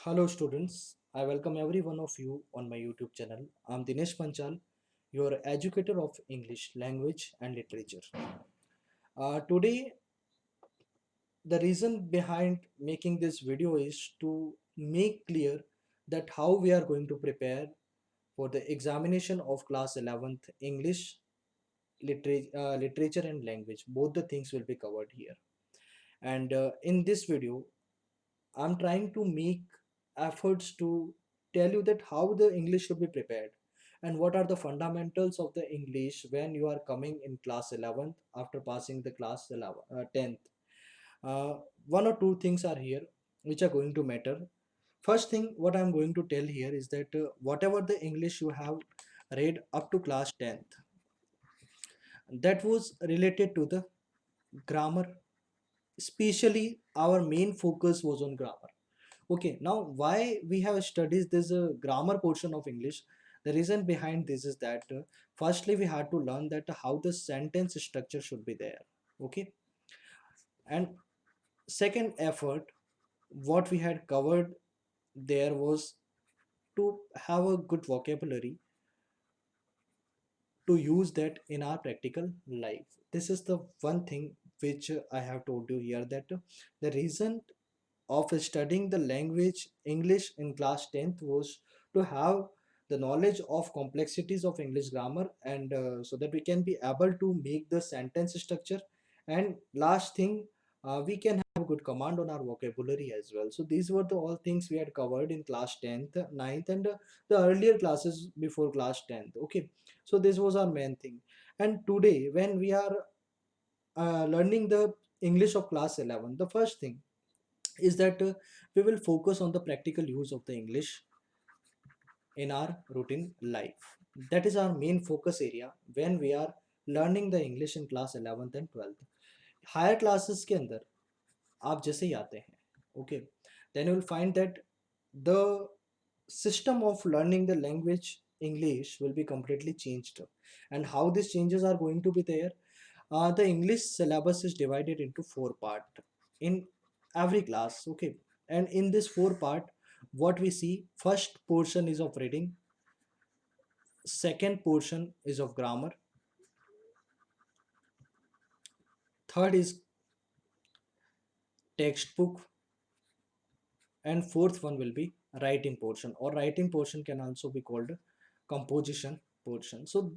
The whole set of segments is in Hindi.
Hello students, I welcome every one of you on my YouTube channel. I'm Dinesh Panchal, your educator of English language and literature. Today, the reason behind making this video is to make clear that how we are going to prepare for the examination of class 11th English literature and language. Both the things will be covered here. And in this video, I'm trying to make efforts to tell you that how the English should be prepared and what are the fundamentals of the English when you are coming in class 11th after passing the class 10th. Uh, One or two things are here which are going to matter. First thing what I'm going to tell here is that whatever the English you have read up to class 10th, that was related to the grammar. Especially our main focus was on grammar. Okay, now why we have studied this grammar portion of English? The reason behind this is that firstly we had to learn that how the sentence structure should be there. Okay, and second effort, what we had covered there was to have a good vocabulary to use that in our practical life. This is the one thing which I have told you here that the reason of studying the language English in class 10th was to have the knowledge of complexities of English grammar and so that we can be able to make the sentence structure, and last thing, we can have good command on our vocabulary as well. So these were the all things we had covered in class 10th, ninth, and the earlier classes before class 10th. Okay, so this was our main thing. And today when we are learning the English of class 11, the first thing is that we will focus on the practical use of the English in our routine life. That is our main focus area when we are learning the English in class 11th and 12th. Higher classes के अंदर आप जैसे ही आते हैं, okay, then you will find that the system of learning the language English will be completely changed. And how these changes are going to be there, the English syllabus is divided into four parts in every class. Okay, and in this four part, what we see, first portion is of reading, second portion is of grammar, third is textbook, and fourth one will be writing portion, or writing portion can also be called composition portion. So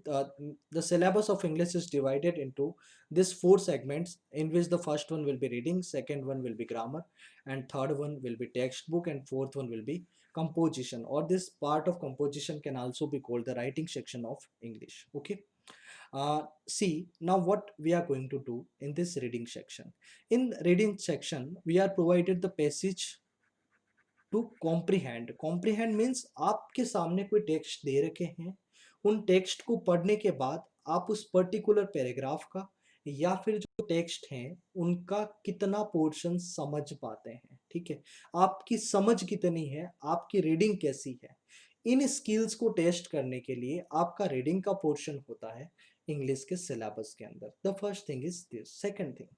the syllabus of English is divided into these four segments, in which the first one will be reading, second one will be grammar, and third one will be textbook, and fourth one will be composition, or this part of composition can also be called the writing section of English. Okay, see now what we are going to do in this reading section. In reading section we are provided the passage to comprehend. Comprehend means आपके सामने कोई टेक्स्ट दे रखे हैं, उन टेक्स्ट को पढ़ने के बाद आप उस पर्टिकुलर पैराग्राफ का या फिर जो टेक्स्ट हैं उनका कितना पोर्शन समझ पाते हैं. ठीक है, आपकी समझ कितनी है, आपकी रीडिंग कैसी है, इन स्किल्स को टेस्ट करने के लिए आपका रीडिंग का पोर्शन होता है इंग्लिश के सिलेबस के अंदर. The first thing is this. Second thing,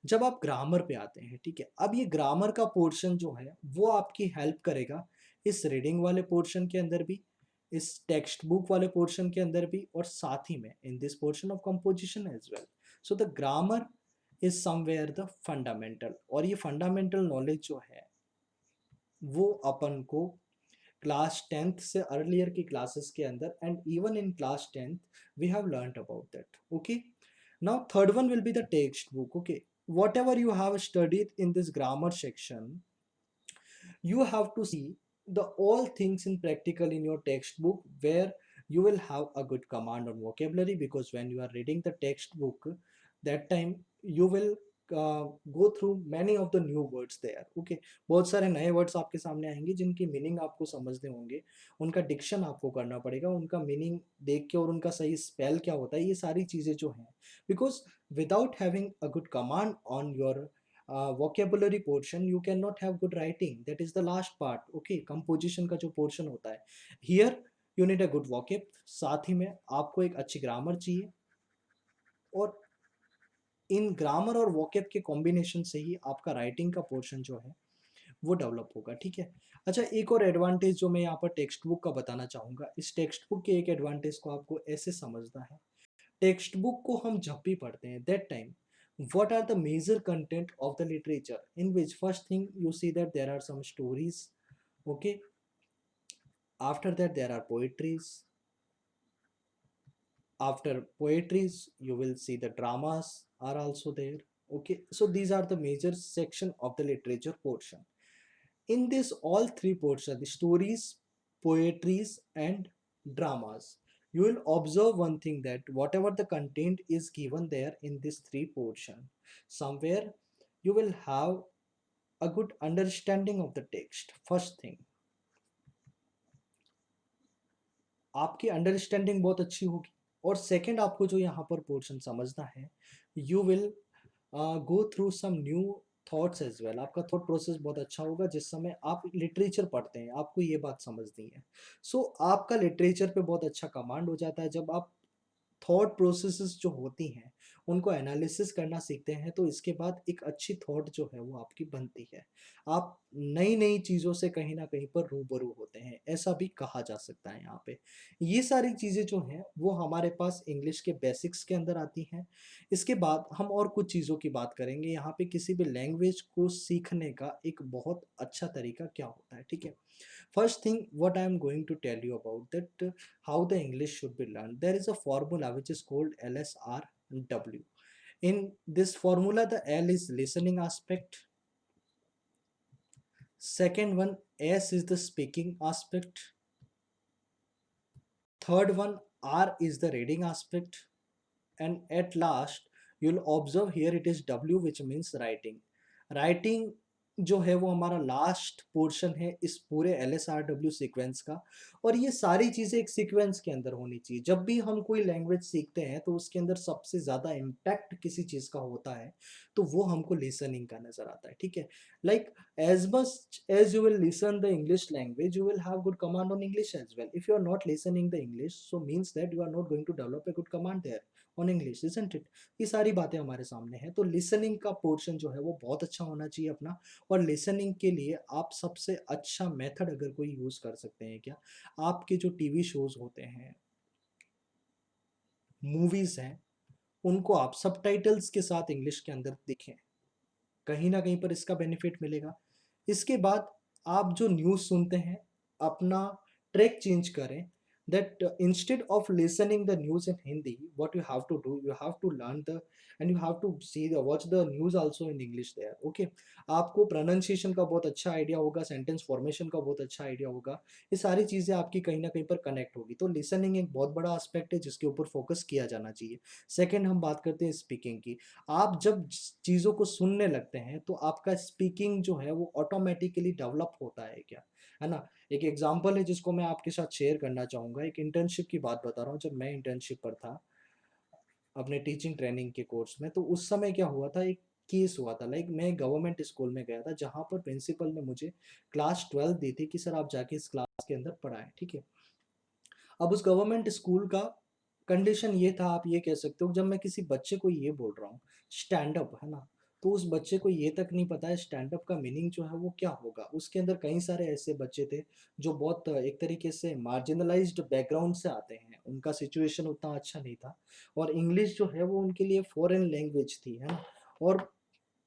जब आप ग्रामर पे आते हैं, ठीक है, अब ये ग्रामर का पोर्शन जो है वो आपकी हेल्प करेगा इस रीडिंग वाले पोर्शन के अंदर भी, इस टेक्स्ट बुक वाले पोर्शन के अंदर भी, और साथ ही में in this portion of composition as well. So the grammar is somewhere the fundamental, और ये फंडामेंटल नॉलेज जो है वो अपन को क्लास 10th से अर्लियर की क्लासेस के अंदर and even in class 10th we have learned about that. Okay, now third one will be the textbook. Okay, whatever you have studied in this grammar section, you have to see the all things in practical in your textbook, where you will have a good command on vocabulary, because when you are reading the textbook, that time you will go through many of the new words there. Okay, बहुत सारे नए वर्ड्स आपके सामने आएंगे जिनकी मीनिंग आपको समझने होंगे, उनका डिक्शन आपको करना पड़ेगा, उनका मीनिंग देख के, और उनका सही स्पेल क्या होता है, ये सारी चीज़ें जो हैं, because without having a good command on your vocabulary portion you cannot have good writing. That is the last part. Okay, composition का जो portion होता है, here you need a good vocab, साथ ही में आपको एक अच्छी grammar चाहिए, और इन ग्रामर और वोकेब के कॉम्बिनेशन से ही आपका राइटिंग का पोर्शन जो है वो डेवलप होगा, ठीक है। अच्छा, एक और एडवांटेज जो मैं यहाँ पर टेक्स्ट बुक का बताना चाहूँगा, इस टेक्स्ट बुक के एक एडवांटेज को आपको ऐसे समझना है। टेक्स्ट बुक को हम जब भी पढ़ते हैं, that time what are the major content of the literature, in which first thing you see that there are some stories, okay, after that there are poetries, after poetries you will see the dramas are also there, okay. So these are the major section of the literature portion. In this all three portions, the stories, poetries and dramas, you will observe one thing, that whatever the content is given there in this three portion, somewhere you will have a good understanding of the text. First thing, आपकी अंडरस्टैंडिंग बहुत अच्छी होगी। और सेकंड, आपको जो यहाँ पर पोर्शन समझना है, you will go through some new thoughts as well. आपका थॉट प्रोसेस बहुत अच्छा होगा जिस समय आप लिटरेचर पढ़ते हैं, आपको ये बात समझनी है। सो आपका लिटरेचर पे बहुत अच्छा कमांड हो जाता है जब आप थॉट प्रोसेसेस जो होती हैं उनको एनालिसिस करना सीखते हैं, तो इसके बाद एक अच्छी थॉट जो है वो आपकी बनती है। आप नई नई चीज़ों से कहीं ना कहीं पर रूबरू होते हैं, ऐसा भी कहा जा सकता है यहाँ पे। ये सारी चीज़ें जो हैं वो हमारे पास इंग्लिश के बेसिक्स के अंदर आती हैं। इसके बाद हम और कुछ चीज़ों की बात करेंगे यहाँ पे, किसी भी लैंग्वेज को सीखने का एक बहुत अच्छा तरीका क्या होता है, ठीक है। First thing, what I am going to tell you about that how the English should be learned. There is a formula which is called LSRW. In this formula, the L is listening aspect. Second one, S is the speaking aspect. Third one, R is the reading aspect. And at last, you'll observe here it is W, which means writing. Writing जो है वो हमारा लास्ट पोर्शन है इस पूरे LSRW सीक्वेंस का। और ये सारी चीज़ें एक सीक्वेंस के अंदर होनी चाहिए। जब भी हम कोई लैंग्वेज सीखते हैं तो उसके अंदर सबसे ज़्यादा इम्पैक्ट किसी चीज़ का होता है, तो वो हमको लिसनिंग का नज़र आता है, ठीक है। Like as much as you will listen the English language, you will have good command on English as well. If you are not listening the English, so means that you are not going to develop a good command there on English, isn't it? ये सारी बातें हमारे सामने हैं, तो लिसनिंग का पोर्शन जो है वो बहुत अच्छा होना चाहिए अपना। और लिसनिंग के लिए आप सबसे अच्छा मेथड अगर कोई यूज कर सकते हैं क्या, आपके जो टीवी शोज होते हैं, मूवीज हैं, उनको आप सबटाइटल्स के साथ इंग्लिश के अंदर देखें, कहीं ना कहीं पर इसका बेनिफिट मिलेगा। इसके बाद आप जो न्यूज़ सुनते हैं, अपना ट्रैक चेंज करें, that instead of listening the news in Hindi, what you have to do, you have to learn the and you have to see the watch the news also in English there, okay। आपको प्रोनाउंसिएशन का बहुत अच्छा आइडिया होगा, सेंटेंस फॉर्मेशन का बहुत अच्छा आइडिया होगा, ये सारी चीज़ें आपकी कहीं ना कहीं पर कनेक्ट होगी। तो लिसनिंग एक बहुत बड़ा एस्पेक्ट है जिसके ऊपर फोकस किया जाना चाहिए। सेकेंड, हम बात करते हैं स्पीकिंग की। आप जब चीज़ों को सुनने लगते हैं तो आपका स्पीकिंग जो है वो ऑटोमेटिकली डेवलप होता है क्या, है ना। एक एग्जांपल है जिसको मैं आपके साथ शेयर करना चाहूँगा। एक इंटर्नशिप की बात बता रहा हूँ। जब मैं इंटर्नशिप पर था अपने टीचिंग ट्रेनिंग के कोर्स में, तो उस समय क्या हुआ था, एक केस हुआ था। लाइक मैं गवर्नमेंट स्कूल में गया था जहाँ पर प्रिंसिपल ने मुझे क्लास 12 दी थी कि सर आप जाके इस क्लास के अंदर पढ़ाएं, ठीक है। अब उस गवर्नमेंट स्कूल का कंडीशन ये था, आप ये कह सकते हो, जब मैं किसी बच्चे को ये बोल रहा हूँ स्टैंड अप, है ना, तो उस बच्चे को ये तक नहीं पता है स्टैंड अप का मीनिंग जो है वो क्या होगा। उसके अंदर कई सारे ऐसे बच्चे थे जो बहुत एक तरीके से मार्जिनलाइज्ड बैकग्राउंड से आते हैं, उनका सिचुएशन उतना अच्छा नहीं था, और इंग्लिश जो है वो उनके लिए फॉरेन लैंग्वेज थी, है ना। और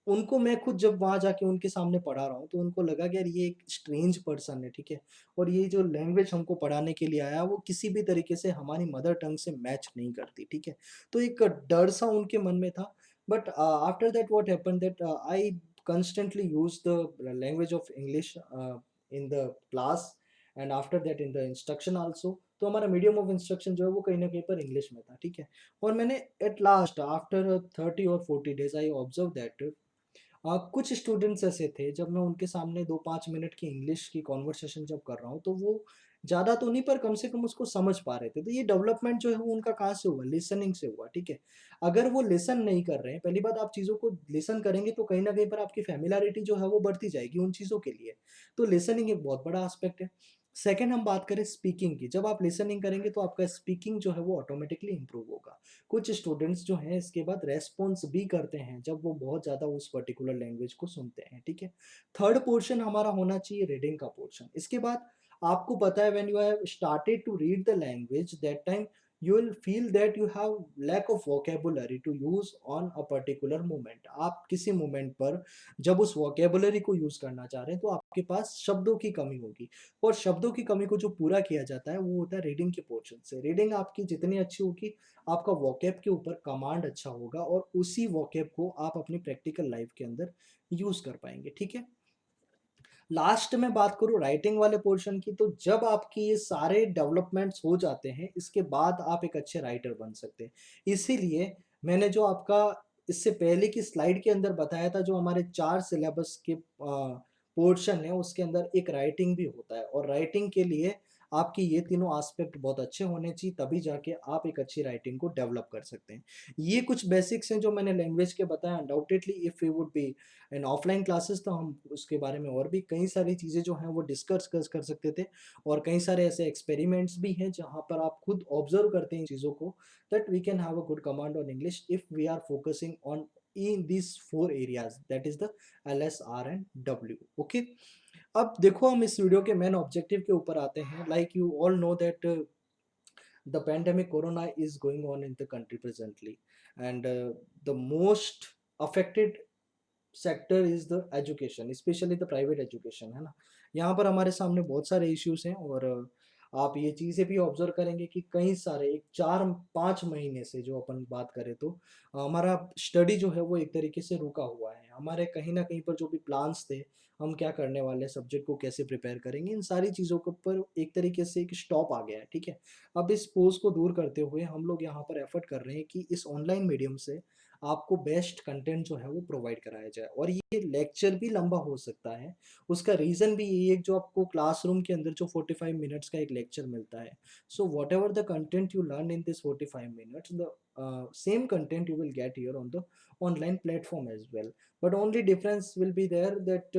उनको मैं खुद जब वहाँ जाके उनके सामने पढ़ा रहा हूँ तो उनको लगा कि यार ये एक स्ट्रेंज पर्सन है, ठीक है, और ये जो लैंग्वेज हमको पढ़ाने के लिए आया वो किसी भी तरीके से हमारी मदर टंग से मैच नहीं करती, ठीक है। तो एक डर सा उनके मन में था। But after that what happened that I constantly use the language of English in the class and after that in the instruction also। तो हमारा मीडियम ऑफ इंस्ट्रक्शन जो है वो कहीं ना कहीं पर इंग्लिश में था, ठीक है। और मैंने एट लास्ट आफ्टर 30 और 40 days आई ऑब्जर्व दैट कुछ स्टूडेंट्स ऐसे थे, जब मैं उनके सामने 2-5 मिनट की इंग्लिश की कॉन्वर्सेशन जब कर रहा हूँ तो वो ज़्यादा तो नहीं पर कम से कम उसको समझ पा रहे थे। तो ये डेवलपमेंट जो है वो उनका कहाँ से हुआ, लिसनिंग से हुआ, ठीक है। अगर वो लिसन नहीं कर रहे हैं, पहली बात, आप चीज़ों को लिसन करेंगे तो कहीं ना कहीं पर आपकी फैमिलियरिटी जो है वो बढ़ती जाएगी उन चीज़ों के लिए। तो लिसनिंग एक बहुत बड़ा एस्पेक्ट है। सेकंड हम बात करें स्पीकिंग की, जब आप लिसनिंग करेंगे तो आपका स्पीकिंग जो है वो ऑटोमेटिकली इंप्रूव होगा। कुछ स्टूडेंट्स जो हैं इसके बाद रेस्पॉन्स भी करते हैं जब वो बहुत ज़्यादा उस पर्टिकुलर लैंग्वेज को सुनते हैं, ठीक है। थर्ड पोर्शन हमारा होना चाहिए रीडिंग का पोर्शन। इसके बाद आपको पता है when you have started to read the language that time you will feel that you have lack of vocabulary to use on a particular moment। आप किसी मोमेंट पर जब उस vocabulary को यूज करना चाह रहे हैं तो आपके पास शब्दों की कमी होगी, और शब्दों की कमी को जो पूरा किया जाता है वो होता है रीडिंग के पोर्शन से। रीडिंग आपकी जितनी अच्छी होगी आपका वोकैब के ऊपर कमांड अच्छा होगा, और उसी वोकैब को आप अपनी प्रैक्टिकल लाइफ के अंदर यूज कर पाएंगे, ठीक है। लास्ट में बात करूँ राइटिंग वाले पोर्शन की, तो जब आपकी ये सारे डेवलपमेंट्स हो जाते हैं इसके बाद आप एक अच्छे राइटर बन सकते हैं। इसीलिए मैंने जो आपका इससे पहले की स्लाइड के अंदर बताया था, जो हमारे 4 सिलेबस के पोर्शन है उसके अंदर एक राइटिंग भी होता है, और राइटिंग के लिए आपकी ये तीनों एस्पेक्ट बहुत अच्छे होने चाहिए, तभी जाके आप एक अच्छी राइटिंग को डेवलप कर सकते हैं। ये कुछ बेसिक्स हैं जो मैंने लैंग्वेज के बताया। Undoubtedly if you would be in offline classes तो हम उसके बारे में और भी कई सारी चीज़ें जो हैं वो डिस्कस कर सकते थे, और कई सारे ऐसे एक्सपेरिमेंट्स भी हैं जहाँ पर आप खुद ऑब्जर्व करते हैं इन चीज़ों को, that we can have a good command on English if we are focusing on in this 4 areas, that is the LSR and W। Okay, अब देखो हम इस वीडियो के मेन ऑब्जेक्टिव के ऊपर आते हैं। Like you all know that the pandemic corona is going on in the country presently, and the most affected sector is the education, specially the private education, है ना। यहाँ पर हमारे सामने बहुत सारे इश्यूज हैं, और आप ये चीज़ें भी ऑब्जर्व करेंगे कि कई सारे एक 4-5 महीने से जो अपन बात करें तो हमारा स्टडी जो है वो एक तरीके से रुका हुआ है। हमारे कहीं ना कहीं पर जो भी प्लान्स थे, हम क्या करने वाले हैं, सब्जेक्ट को कैसे प्रिपेयर करेंगे, इन सारी चीज़ों के ऊपर एक तरीके से एक स्टॉप आ गया है, ठीक है। अब इस पोज को दूर करते हुए हम लोग यहाँ पर एफर्ट कर रहे हैं कि इस ऑनलाइन मीडियम से आपको बेस्ट कंटेंट जो है वो प्रोवाइड कराया जाए, और ये लेक्चर भी लंबा हो सकता है। उसका रीज़न भी यही है, जो आपको क्लासरूम के अंदर जो 45 मिनट्स का एक लेक्चर मिलता है, so what ever the content you learn in this 45 minutes, the same content you will get here on the online platform as well, but only difference will be there that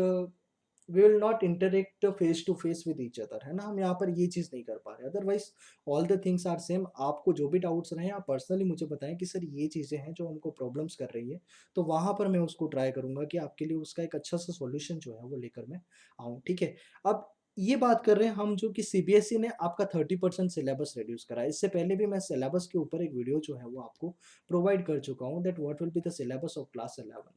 we will not interact face to face with each other, है ना। हम यहाँ पर ये चीज़ नहीं कर पा रहे, otherwise all the things are same. आपको जो भी डाउट्स रहे आप पर्सनली मुझे बताएं कि सर ये चीज़ें हैं जो हमको प्रॉब्लम्स कर रही है, तो वहाँ पर मैं उसको ट्राई करूँगा कि आपके लिए उसका एक अच्छा सा सॉल्यूशन जो है वो लेकर मैं आऊँ, ठीक है। अब ये बात कर रहे हैं हम जो कि CBSE ने आपका 30% सिलेबस रिड्यूस करा है। इससे पहले भी मैं सिलेबस के ऊपर एक वीडियो जो है वो आपको प्रोवाइड कर चुका हूँ, that what will be the syllabus of class 11।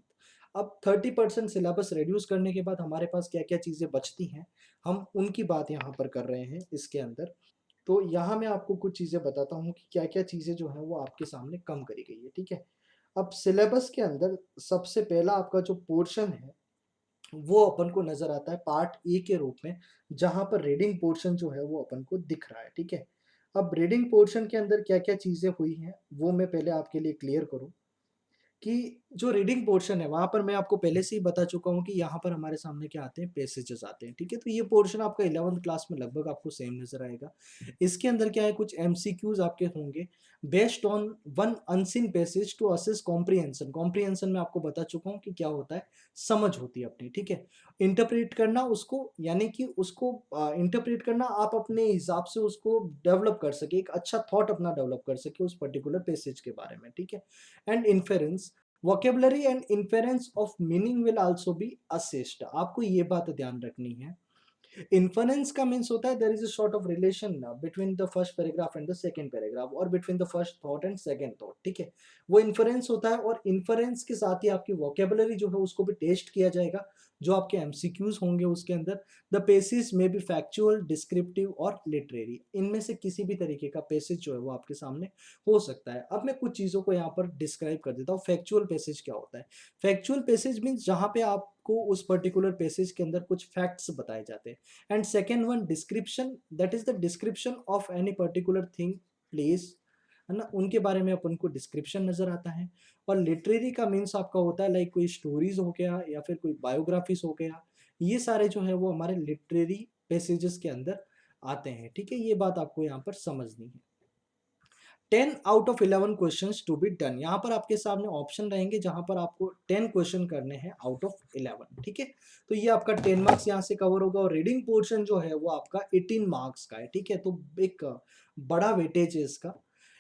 अब 30% सिलेबस रिड्यूस करने के बाद हमारे पास क्या क्या चीज़ें बचती हैं, हम उनकी बात यहाँ पर कर रहे हैं इसके अंदर। तो यहाँ मैं आपको कुछ चीज़ें बताता हूँ कि क्या क्या चीज़ें जो हैं वो आपके सामने कम करी गई है, ठीक है। अब सिलेबस के अंदर सबसे पहला आपका जो पोर्शन है वो अपन को नज़र आता है पार्ट ए के रूप में, जहाँ पर रीडिंग पोर्शन जो है वो अपन को दिख रहा है, ठीक है। अब रीडिंग पोर्शन के अंदर क्या क्या चीज़ें हुई हैं वो मैं पहले आपके लिए क्लियर करूँ, कि जो रीडिंग पोर्शन है वहाँ पर मैं आपको पहले से ही बता चुका हूँ कि यहाँ पर हमारे सामने क्या आते हैं, पैसेजेस आते हैं, ठीक है। तो ये पोर्शन आपका 11th क्लास में लगभग आपको सेम नजर आएगा। इसके अंदर क्या है, कुछ MCQs आपके होंगे based on one unseen passage to assess comprehension. Comprehension में आपको बता चुका हूँ कि क्या होता है, समझ होती है अपनी, ठीक है। इंटरप्रेट करना उसको, यानी कि उसको इंटरप्रेट करना आप अपने हिसाब से उसको डेवलप कर सके, एक अच्छा थॉट अपना डेवलप कर सके उस पर्टिकुलर पैसेज के बारे में, ठीक है। And inference, vocabulary and inference of meaning will also be assessed। आपको ये बात ध्यान रखनी है। इन्फरेंस का मीन्स होता है there is a sort of relation between the first paragraph and the second paragraph, और between the first thought and second thought, ठीक है। वो इन्फरेंस होता है, और इन्फरेंस के साथ ही आपकी वोकेबलरी जो है उसको भी टेस्ट किया जाएगा, जो आपके MCQs होंगे उसके अंदर। द पेसिस में बी फैक्चुअल, डिस्क्रिप्टिव और लिटरेरी, इनमें से किसी भी तरीके का पेसेज जो है वो आपके सामने हो सकता है। अब मैं कुछ चीज़ों को यहाँ पर डिस्क्राइब कर देता हूँ। फैक्चुअल पेसेज क्या होता है, फैक्चुअल पेसेज मीन्स जहाँ पे आपको उस पर्टिकुलर पेसेज के अंदर कुछ फैक्ट्स बताए जाते हैं। And second one description, that is the description of any particular thing, place, है ना, उनके बारे में अपन को डिस्क्रिप्शन नजर आता है। और लिटरेरी का मीन्स आपका होता है लाइक कोई स्टोरीज हो गया या फिर कोई बायोग्राफीज हो गया, ये सारे जो है वो हमारे लिटरेरी पैसेजेस के अंदर आते हैं, ठीक है। ये बात आपको यहाँ पर समझनी है। 10 out of 11 questions to be done. यहाँ पर आपके सामने ऑप्शन रहेंगे जहां पर आपको 10 क्वेश्चन करने हैं आउट ऑफ 11, ठीक है। तो ये आपका 10 मार्क्स यहाँ से कवर होगा, और रीडिंग पोर्शन जो है वो आपका 18 मार्क्स का है, ठीक है। तो एक बड़ा वेटेज है इसका।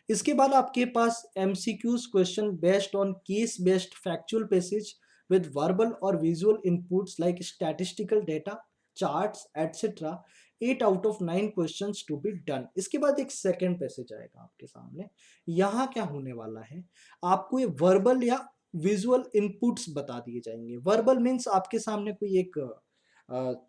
इसके बाद आपके पास MCQs question based on case based factual passage with verbal और visual inputs like statistical data, charts etcetera. 8 out of 9 question to be done. इसके बाद एक सेकेंड पैसेज आएगा आपके सामने। यहाँ क्या होने वाला है, आपको ये वर्बल या विजुअल इनपुट्स बता दिए जाएंगे। वर्बल मीन्स आपके सामने कोई एक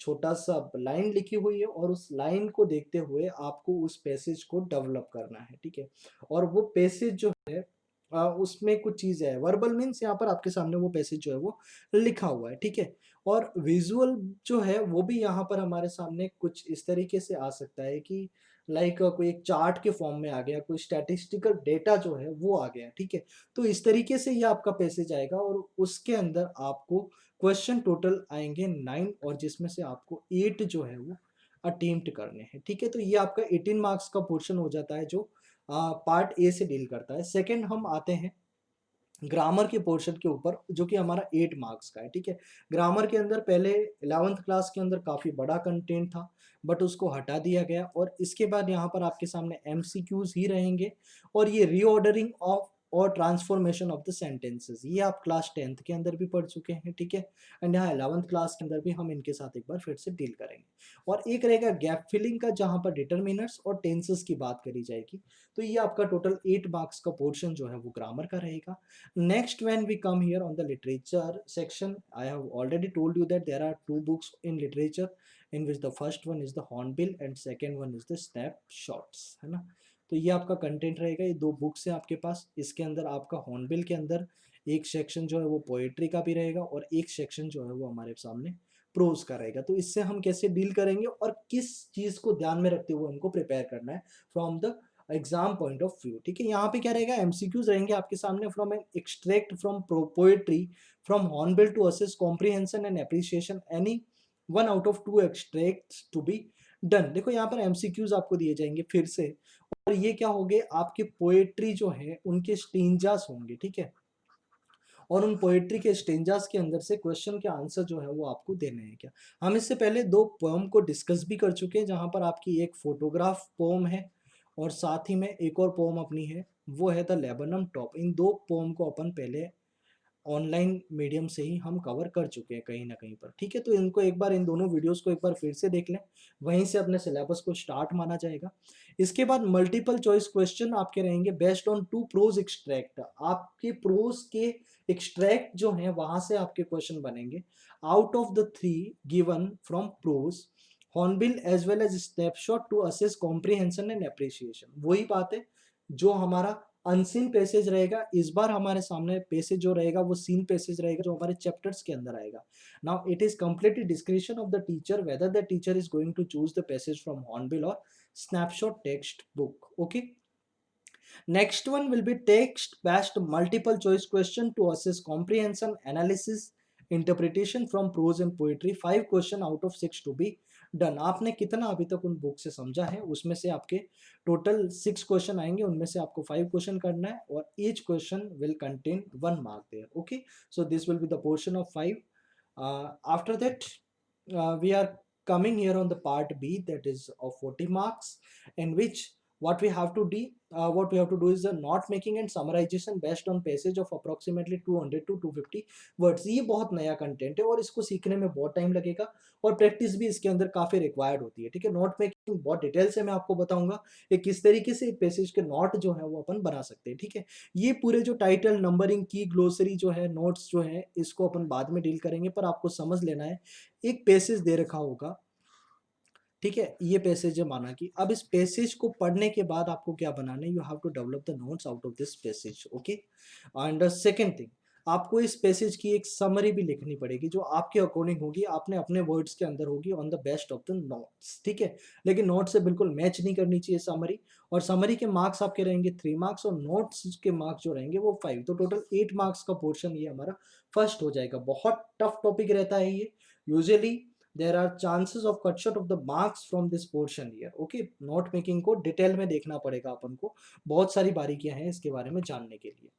छोटा सा लाइन लिखी हुई है, और उस लाइन को देखते हुए आपको उस पैसेज को डेवलप करना है, ठीक है। और वो पैसेज जो है उसमें कुछ चीज़ है। वर्बल मीन्स यहाँ पर आपके सामने वो पैसेज जो है वो लिखा हुआ है, ठीक है। और विजुअल जो है वो भी यहाँ पर हमारे सामने कुछ इस तरीके से आ सकता है कि लाइक कोई एक चार्ट के फॉर्म में आ गया, कोई स्टैटिस्टिकल डेटा जो है वो आ गया, ठीक है। तो इस तरीके से ये आपका पैसेज आएगा, और उसके अंदर आपको क्वेश्चन टोटल आएंगे 9, और जिसमें से आपको 8 जो है वो अटेम्प्ट करने हैं, ठीक है। तो ये आपका 18 मार्क्स का पोर्शन हो जाता है जो पार्ट ए से डील करता है। सेकेंड हम आते हैं ग्रामर के पोर्शन के ऊपर, जो कि हमारा 8 मार्क्स का है, ठीक है। ग्रामर के अंदर पहले 11th क्लास के अंदर काफ़ी बड़ा कंटेंट था, बट उसको हटा दिया गया, और इसके बाद यहाँ पर आपके सामने एमसीक्यूज ही रहेंगे, और ये रीऑर्डरिंग ऑफ और ट्रांसफॉर्मेशन ऑफ द सेंटेंसेस, ये आप क्लास 10th के अंदर भी पढ़ चुके हैं, ठीक है। एंड यहाँ 11th क्लास के अंदर भी हम इनके साथ एक बार फिर से डील करेंगे। और एक रहेगा गैप फिलिंग का, जहाँ पर डिटर्मिनर्स और टेंसेस की बात करी जाएगी। तो ये आपका टोटल 8 मार्क्स का पोर्शन जो है वो ग्रामर का रहेगा। Next, when we come here on the literature section, I have already told you that there are two books in literature, in which the first one is the Hornbill and second one is the Snapshots, है ना। तो ये आपका कंटेंट रहेगा, ये दो बुक्स हैं आपके पास। इसके अंदर आपका हॉर्नबिल के अंदर एक सेक्शन जो है वो पोएट्री का भी रहेगा, और एक सेक्शन जो है वो हमारे सामने प्रोज का रहेगा। तो इससे हम कैसे डील करेंगे और किस चीज़ को ध्यान में रखते हुए हमको प्रिपेयर करना है from the exam point of view, ठीक है। यहाँ पे क्या रहेगा, एमसीक्यूज रहेंगे आपके सामने। From an extract from poetry from Hornbill to assess comprehension and appreciation, any 1 out of 2 extracts to be done. देखो यहाँ पर एमसीक्यूज आपको दिए जाएंगे फिर से, और ये क्या होंगे, आपके पोएट्री जो है उनके स्टेंजास होंगे, ठीक है। और उन पोएट्री के स्टेंजास के अंदर से क्वेश्चन के आंसर जो है वो आपको देने हैं। क्या हम इससे पहले दो पोएम को डिस्कस भी कर चुके हैं, जहाँ पर आपकी एक फोटोग्राफ पोएम है, और साथ ही में एक और पोएम अपनी है, वो है द लेबनम टॉप। इन दो पोएम को अपन पहले ऑनलाइन मीडियम से ही हम कवर कर चुके हैं कहीं ना कहीं पर, ठीक है। तो इनको एक बार, इन दोनों वीडियोस को एक बार फिर से देख लें, वहीं से अपने सिलेबस को स्टार्ट माना जाएगा। इसके बाद मल्टीपल चॉइस क्वेश्चन आपके रहेंगे बेस्ड ऑन 2 प्रोज एक्सट्रैक्ट। आपके प्रोज के एक्सट्रैक्ट जो हैं वहां से आपके क्वेश्चन बनेंगे। Out of the 3 given from prose, Hornbill as well as Snapshot to assess comprehension and appreciation. वही बात है, जो हमारा अनसीन पैसेज रहेगा, इस बार हमारे सामने पैसेज जो रहेगा वो सीन पैसेज रहेगा, जो हमारे चैप्टर्स के अंदर आएगा। Now it is completely description of the teacher whether the teacher is going to choose the passage from Hornbill और snapshot textbook, okay. Next one will be text-based multiple choice question to assess comprehension, analysis, interpretation from prose and poetry. 5 question out of 6 to be done. आपने कितना अभी तक उन बुक से समझा है, उसमें से आपके टोटल 6 क्वेश्चन आएंगे, उनमें से आपको 5 क्वेश्चन करना है, और each question will contain 1 mark there. Okay, so this will be the portion of 5. After that, we are coming here on the part B, that is of 40 marks, in which what we have to do is the note making and summarization based on passage of approximately 200 to 250 words. ये बहुत नया कंटेंट है, और इसको सीखने में बहुत टाइम लगेगा, और प्रैक्टिस भी इसके अंदर काफ़ी रिक्वायर्ड होती है, ठीक है। नोट मेकिंग बहुत डिटेल से मैं आपको बताऊंगा कि किस तरीके से एक पैसेज के नोट जो है वो अपन बना सकते हैं, ठीक है। ये पूरे जो टाइटल, नंबरिंग की, ग्लोसरी जो है, नोट्स जो है, इसको अपन बाद में डील करेंगे, पर आपको समझ लेना है। एक पैसेज दे रखा होगा, ठीक है, ये पैसेज है माना कि अब इस पैसेज को पढ़ने के बाद आपको क्या बनाना है, you have to develop the notes out of this passage, okay. And second thing, आपको इस पैसेज की एक समरी भी लिखनी पड़ेगी, जो आपके अकॉर्डिंग होगी, आपने अपने वर्ड्स के अंदर होगी, on the best of the notes, ठीक है। लेकिन नोट से बिल्कुल मैच नहीं करनी चाहिए समरी, और समरी के मार्क्स आपके रहेंगे 3 मार्क्स, और नोट्स के मार्क्स जो रहेंगे वो 5। तो टोटल 8 मार्क्स का पोर्शन ये हमारा फर्स्ट हो जाएगा। बहुत टफ टॉपिक रहता है ये। Usually there are chances of cut short of the marks from this portion year. Okay, note making को डिटेल में देखना पड़ेगा अपन को, बहुत सारी बारीकियां हैं इसके बारे में जानने के लिए।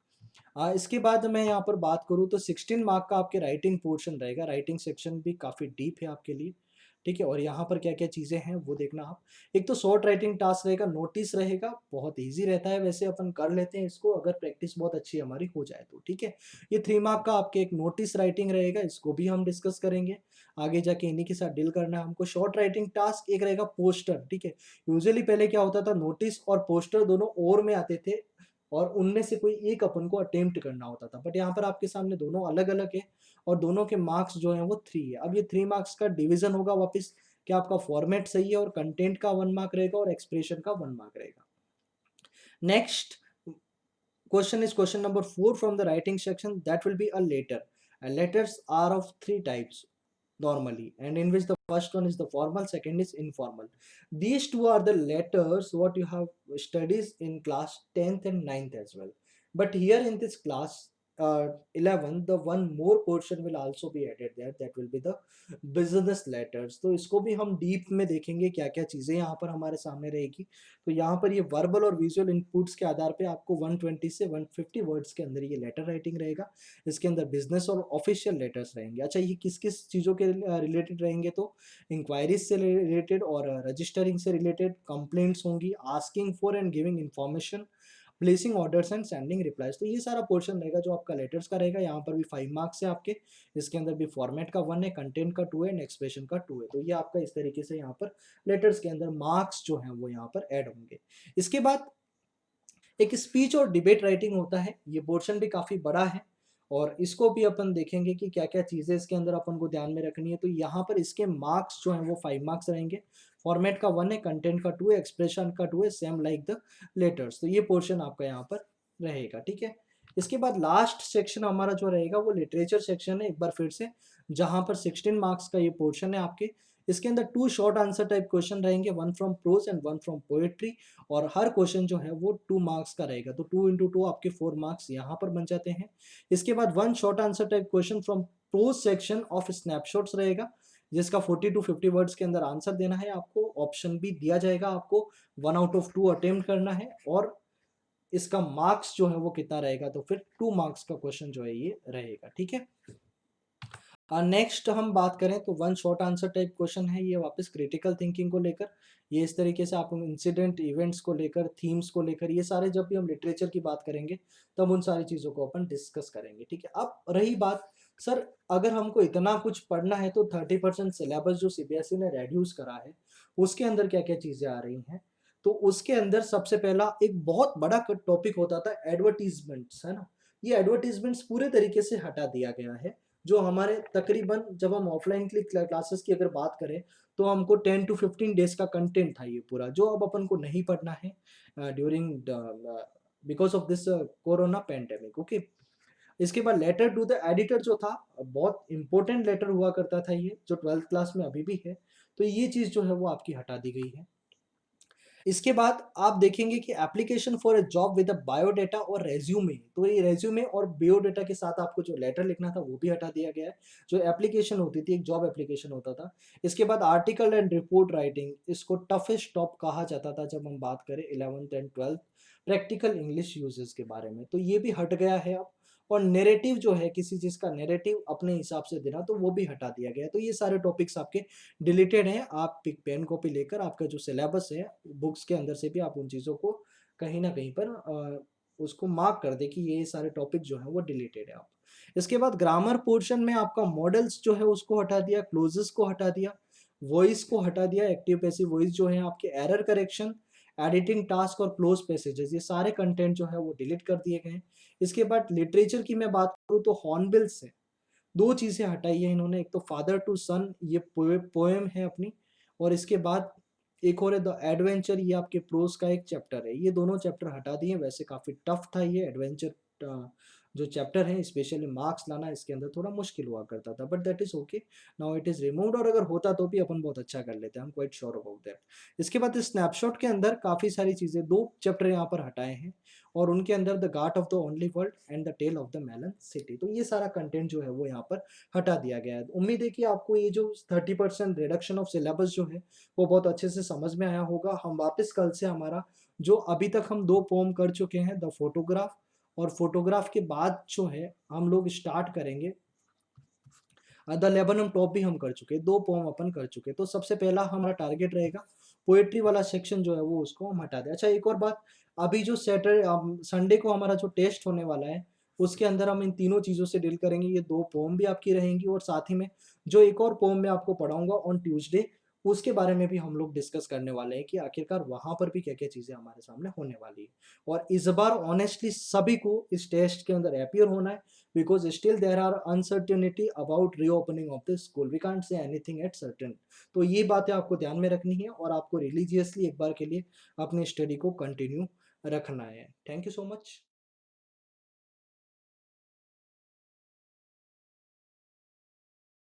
इसके बाद मैं यहाँ पर बात करूँ तो 16 मार्क का आपके राइटिंग पोर्शन रहेगा। राइटिंग सेक्शन भी काफ़ी डीप है आपके लिए, ठीक है। और यहाँ पर क्या क्या चीज़ें हैं वो देखना आप। एक तो शॉर्ट राइटिंग टास्क रहेगा, नोटिस रहेगा, बहुत इजी रहता है, वैसे अपन कर लेते हैं इसको अगर प्रैक्टिस बहुत अच्छी हमारी हो जाए तो, ठीक है। ये 3 मार्क का आपके एक नोटिस राइटिंग रहेगा, इसको भी हम डिस्कस करेंगे आगे जाके, इन्हीं के साथ डील करना है हमको। शॉर्ट राइटिंग टास्क एक रहेगा पोस्टर, ठीक है। यूजुअली पहले क्या होता था, नोटिस और पोस्टर दोनों और में आते थे और उनमें से कोई एक अपन को अटेम्प्ट करना होता था, बट यहाँ पर आपके सामने दोनों अलग अलग है और दोनों के मार्क्स जो हैं वो 3 है। अब ये 3 मार्क्स का डिवीजन होगा वापस, कि आपका फॉर्मेट सही है और कंटेंट का 1 मार्क रहेगा और एक्सप्रेशन का 1 मार्क रहेगा। Next question is question number 4 from the writing section. That will be a letter, and letters are of 3 types normally, and in which the first one is the formal, second is informal. These two are the letters what you have studies in class 10th and 9th as well, but here in this class 11 the one more portion will also be added there, that will be the business letters. तो इसको भी हम डीप में देखेंगे क्या क्या चीज़ें यहाँ पर हमारे सामने रहेगी। तो यहाँ पर ये वर्बल और विजुअल इनपुट्स के आधार पे आपको 120 से 150 वर्ड्स के अंदर ये लेटर राइटिंग रहेगा। इसके अंदर बिजनेस और ऑफिशियल लेटर्स रहेंगे। अच्छा, ये किस किस चीज़ों के रिलेटेड रहेंगे, तो इंक्वायरीज से रिलेटेड और रजिस्टरिंग से रिलेटेड, कंप्लेंट्स होंगी, asking for and giving information, placing orders and sending replies. तो ये सारा पोर्शन रहेगा जो आपका लेटर्स का रहेगा। यहाँ पर भी 5 मार्क्स है आपके, इसके अंदर भी फॉर्मेट का 1 है, कंटेंट का 2 है एंड एक्सप्रेशन का 2 है। तो ये आपका इस तरीके से यहाँ पर लेटर्स के अंदर मार्क्स जो हैं वो यहाँ पर ऐड होंगे। इसके बाद एक स्पीच और डिबेट राइटिंग होता है, ये पोर्शन भी काफ़ी बड़ा है और इसको भी अपन देखेंगे कि क्या क्या चीज़ें इसके अंदर अपन को ध्यान में रखनी है। तो यहाँ पर इसके मार्क्स जो हैं वो 5 मार्क्स रहेंगे। फॉर्मेट का 1 है, कंटेंट का 2 है, एक्सप्रेशन का 2 है, सेम लाइक द लेटर्स। तो ये पोर्शन आपका यहाँ पर रहेगा, ठीक है। इसके बाद लास्ट सेक्शन हमारा जो रहेगा वो लिटरेचर सेक्शन है, एक बार फिर से, जहाँ पर 16 मार्क्स का ये पोर्शन है आपके। इसके अंदर 2 शॉर्ट आंसर टाइप क्वेश्चन रहेंगे, 1 from prose and 1 from poetry, और हर क्वेश्चन जो है वो 2 मार्क्स का रहेगा। तो 2 इंटू 2 आपके 4 मार्क्स यहाँ पर बन जाते हैं। इसके बाद 1 short answer type question from pros section of snapshots रहेगा, जिसका 40 टू 50 वर्ड्स के अंदर आंसर देना है आपको। ऑप्शन भी दिया जाएगा आपको, 1 आउट ऑफ 2 अटेम्प्ट करना है और इसका मार्क्स जो है वो कितना रहेगा, तो फिर 2 मार्क्स का क्वेश्चन जो है ये रहेगा, ठीक है। नेक्स्ट हम बात करें तो 1 शॉर्ट आंसर टाइप क्वेश्चन है, ये वापस क्रिटिकल थिंकिंग को लेकर, ये इस तरीके से आप इंसिडेंट इवेंट्स को लेकर, थीम्स को लेकर, ये सारे जब भी हम लिटरेचर की बात करेंगे तब उन सारी चीज़ों को अपन डिस्कस करेंगे, ठीक है। अब रही बात, सर अगर हमको इतना कुछ पढ़ना है तो 30% सिलेबस जो सीबीएसई ने रेड्यूस करा है उसके अंदर क्या क्या चीज़ें आ रही हैं, तो उसके अंदर सबसे पहला एक बहुत बड़ा टॉपिक होता था एडवर्टीजमेंट्स, है ना। ये एडवर्टीजमेंट्स पूरे तरीके से हटा दिया गया है। जो हमारे तकरीबन, जब हम ऑफलाइन की क्लासेस की अगर बात करें तो हमको 10 टू 15 डेज का कंटेंट था ये पूरा, जो अब अपन को नहीं पढ़ना है during because of this corona pandemic, okay. इसके बाद लेटर टू द एडिटर जो था, बहुत इंपॉर्टेंट लेटर हुआ करता था ये, जो 12th क्लास में अभी भी है, तो ये चीज़ जो है वो आपकी हटा दी गई है। इसके बाद आप देखेंगे कि application for a job with a biodata और रेज्यूमे, तो ये रेज्यूमे और बायोडाटा के साथ आपको जो लेटर लिखना था वो भी हटा दिया गया है। जो एप्लीकेशन होती थी, एक जॉब एप्लीकेशन होता था। इसके बाद आर्टिकल एंड रिपोर्ट राइटिंग, इसको टफेस्ट टॉप कहा जाता था जब हम बात करें 11th and 12th practical English uses के बारे में, तो ये भी हट गया है अब। और नैरेटिव जो है, किसी चीज़ का नैरेटिव अपने हिसाब से देना, तो वो भी हटा दिया गया है। तो ये सारे टॉपिक्स आपके डिलीटेड हैं। आप पिक पेन कॉपी लेकर आपका जो सिलेबस है बुक्स के अंदर से भी आप उन चीज़ों को कहीं ना कहीं पर उसको मार्क कर दे कि ये सारे टॉपिक जो है वो डिलीटेड है। आप इसके बाद ग्रामर पोर्शन में आपका मॉडल्स जो है उसको हटा दिया, क्लोजेस को हटा दिया, वॉइस को हटा दिया, एक्टिव पैसिव वॉइस जो है आपके, एरर करेक्शन, एडिटिंग टास्क और क्लोज पैसेजेस, ये सारे कंटेंट जो है वो डिलीट कर दिए गए हैं। इसके बाद लिटरेचर की मैं बात करूँ तो हॉर्नबिल्स है, 2 चीज़ें हटाई है इन्होंने, एक तो फादर टू सन, ये पोएम है अपनी, और इसके बाद एक और है द एडवेंचर, ये आपके प्रोज का एक चैप्टर है। ये दोनों चैप्टर हटा दिए, वैसे काफ़ी टफ था ये एडवेंचर जो चैप्टर है स्पेशली मार्क्स लाना इसके अंदर थोड़ा मुश्किल हुआ करता था, but that is okay, now it is removed. और अगर होता तो भी अपन बहुत अच्छा कर लेते हैं, हम क्वाइट श्योर अबाउट दैट। इसके बाद स्नैपशॉट के अंदर काफ़ी सारी चीज़ें, 2 चैप्टर यहाँ पर हटाए हैं और उनके अंदर द गार्ट of the only world and the tale of the melon city, तो ये सारा कंटेंट जो है वो यहाँ पर हटा दिया गया है। उम्मीद है कि आपको ये जो 30% रिडक्शन ऑफ सिलेबस जो है वो बहुत अच्छे से समझ में आया होगा। हम वापस कल से हमारा जो अभी तक हम 2 पोम कर चुके हैं, द फोटोग्राफ, और फोटोग्राफ के बाद जो है हम लोग स्टार्ट करेंगे द लेबनम टॉप भी हम कर चुके, 2 पोम अपन कर चुके। तो सबसे पहला हमारा टारगेट रहेगा पोएट्री वाला सेक्शन जो है वो उसको हम हटा दें। अच्छा एक और बात, अभी जो संडे को हमारा जो टेस्ट होने वाला है उसके अंदर हम इन तीनों चीज़ों से डील करेंगे। ये 2 पोम भी आपकी रहेंगी और साथ ही में जो एक और पोम मैं आपको पढ़ाऊंगा ऑन ट्यूसडे, उसके बारे में भी हम लोग डिस्कस करने वाले हैं कि आखिरकार वहाँ पर भी क्या-क्या चीज़ें हमारे सामने होने वाली है। और इस बार ऑनेस्टली सभी को इस टेस्ट के अंदर अपीयर होना है, because still there are uncertainty about reopening of the school, we can't say anything at certain। तो ये बातें आपको ध्यान में रखनी है और आपको रिलीजियसली एक बार के लिए अपनी स्टडी को कंटिन्यू रखना है। Thank you so much.